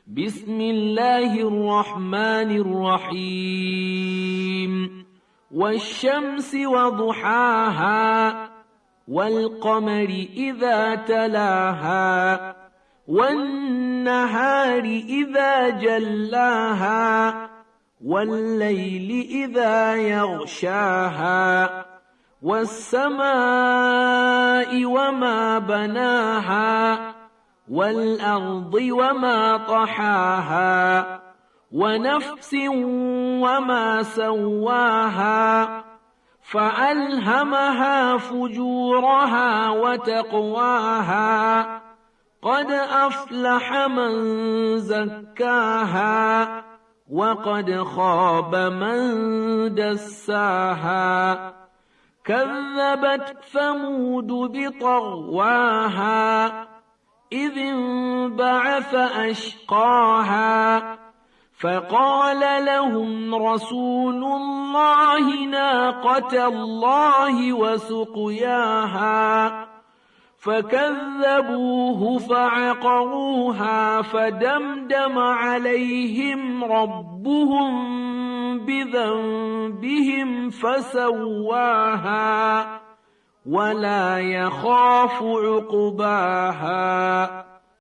بسم الله الرحمن الرحيم والشمس وضحاها والقمر إذا تلاها والنهار إذا جلاها والليل إذا يغشاها والسماء وما بناها والأرض وما طحاها ونفس وما سواها فألهمها فجورها وتقواها قد أفلح من زكاها وقد خاب من دساها كذبت ثمود بطغواها إذ انبعث أشقاها فقال لهم رسول الله ناقة الله وسقياها فكذبوه فعقروها فدمدم عليهم ربهم بذنبهم فسواها ولا يخاف عقباها